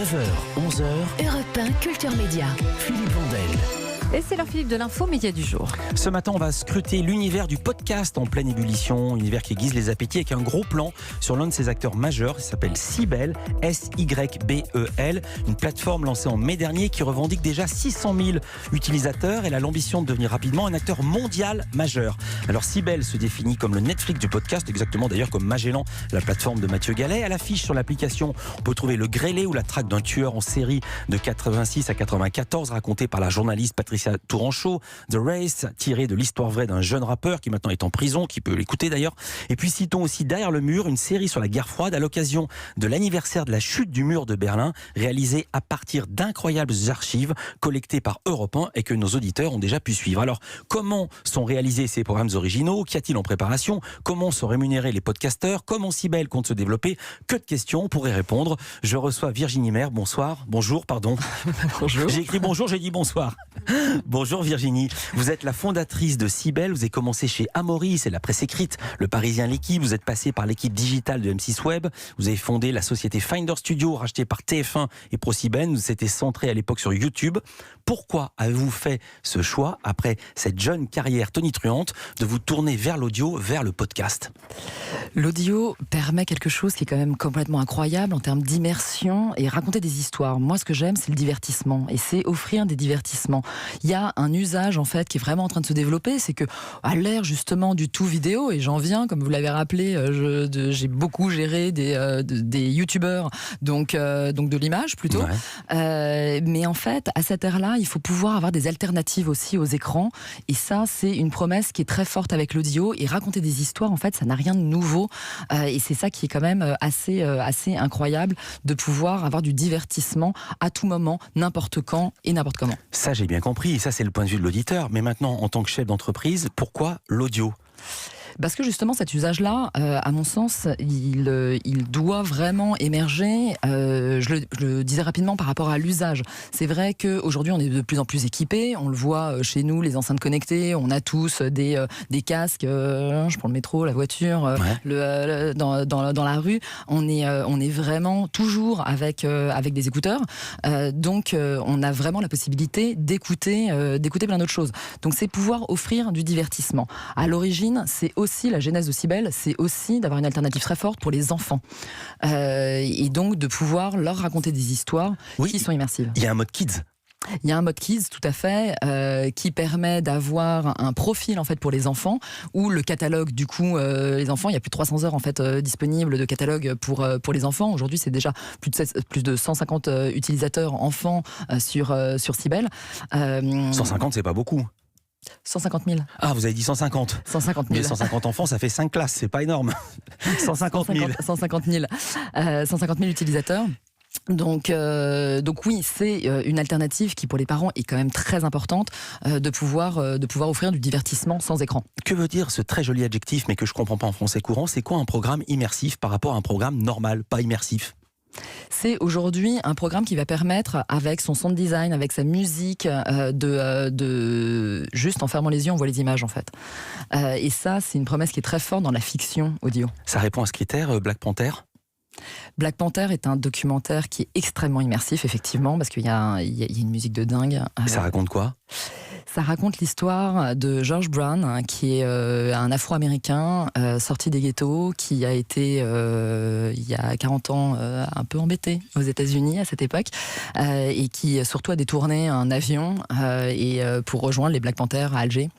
9h, 11h, Europe 1 Culture Média. Philippe Vandel. Et c'est l'heure, Philippe, de l'info média du jour. Ce matin, on va scruter l'univers du podcast en pleine ébullition, univers qui aiguise les appétits avec un gros plan sur l'un de ses acteurs majeurs. Il s'appelle Sybelle, S-Y-B-E-L, une plateforme lancée en mai dernier qui revendique déjà 600 000 utilisateurs. Elle a l'ambition de devenir rapidement un acteur mondial majeur. Alors Sybelle se définit comme le Netflix du podcast, exactement d'ailleurs comme Magellan, la plateforme de Mathieu Gallet. À l'affiche sur l'application, on peut trouver le grêlé ou la traque d'un tueur en série de 86 à 94, raconté par la journaliste Patricia Tourangeau, The Race, tiré de l'histoire vraie d'un jeune rappeur qui maintenant est en prison, qui peut l'écouter d'ailleurs. Et puis citons aussi Derrière le mur, une série sur la guerre froide à l'occasion de l'anniversaire de la chute du mur de Berlin, réalisée à partir d'incroyables archives collectées par Europe 1 et que nos auditeurs ont déjà pu suivre. Alors, comment sont réalisés ces programmes originaux? Qu'y a-t-il en préparation? Comment sont rémunérés les podcasteurs? Comment Sybelle compte se développer? Que de questions pour y répondre. Je reçois Virginie Maire. Bonjour, pardon. Bonjour. J'ai écrit bonjour, j'ai dit bonsoir. Bonjour Virginie, vous êtes la fondatrice de Sybelle, vous avez commencé chez Amaury, c'est la presse écrite, le Parisien, l'équipe, vous êtes passé par l'équipe digitale de M6 Web, vous avez fondé la société Finder Studio, rachetée par TF1 et ProSieben, vous étiez centré à l'époque sur YouTube. Pourquoi avez-vous fait ce choix, après cette jeune carrière tonitruante, de vous tourner vers l'audio, vers le podcast? L'audio permet quelque chose qui est quand même complètement incroyable en termes d'immersion et raconter des histoires. Moi, ce que j'aime, c'est le divertissement et c'est offrir des divertissements. Il y a un usage en fait qui est vraiment en train de se développer, c'est que à l'ère justement du tout vidéo, et j'en viens, comme vous l'avez rappelé, j'ai beaucoup géré des youtubeurs, donc de l'image plutôt. Ouais. Mais en fait, à cette ère-là, il faut pouvoir avoir des alternatives aussi aux écrans, et ça, c'est une promesse qui est très forte avec l'audio. Et raconter des histoires, en fait, ça n'a rien de nouveau, et c'est ça qui est quand même assez incroyable, de pouvoir avoir du divertissement à tout moment, n'importe quand et n'importe comment. Ça, j'ai bien compris, ça c'est le point de vue de l'auditeur, mais maintenant en tant que chef d'entreprise, pourquoi l'audio ? Parce que justement cet usage-là, à mon sens, il doit vraiment émerger. Je le disais rapidement par rapport à l'usage. C'est vrai qu'aujourd'hui on est de plus en plus équipés, on le voit chez nous, les enceintes connectées, on a tous des casques, je prends le métro, la voiture, ouais. Dans la rue, on est vraiment toujours avec des écouteurs, donc on a vraiment la possibilité d'écouter plein d'autres choses. Donc c'est pouvoir offrir du divertissement. À l'origine, c'est aussi la genèse de Sybelle, c'est aussi d'avoir une alternative très forte pour les enfants, et donc de pouvoir leur raconter des histoires qui sont immersives. Il y a un mode kids. Il y a un mode kids, tout à fait, qui permet d'avoir un profil en fait pour les enfants, ou le catalogue du coup les enfants. Il y a plus de 300 heures en fait disponibles de catalogue pour les enfants. Aujourd'hui, c'est déjà plus de 150 utilisateurs enfants sur Sybelle. 150, c'est pas beaucoup. 150 000. Ah, vous avez dit 150. 150 000. Mais 150 enfants, ça fait 5 classes, c'est pas énorme. 150 000. 150 000 utilisateurs. Donc oui, c'est une alternative qui pour les parents est quand même très importante, de pouvoir offrir du divertissement sans écran. Que veut dire ce très joli adjectif, mais que je comprends pas en français courant? C'est quoi un programme immersif par rapport à un programme normal, pas immersif? C'est aujourd'hui un programme qui va permettre, avec son sound design, avec sa musique, de juste en fermant les yeux, on voit les images en fait. Et ça, c'est une promesse qui est très forte dans la fiction audio. Ça répond à ce critère, Black Panther? Black Panther est un documentaire qui est extrêmement immersif, effectivement, parce qu'il y a une musique de dingue. Ça raconte quoi? Ça raconte l'histoire de George Brown, qui est un Afro-Américain sorti des ghettos, qui a été, il y a 40 ans, un peu embêté aux États-Unis à cette époque, et qui surtout a détourné un avion pour rejoindre les Black Panthers à Alger.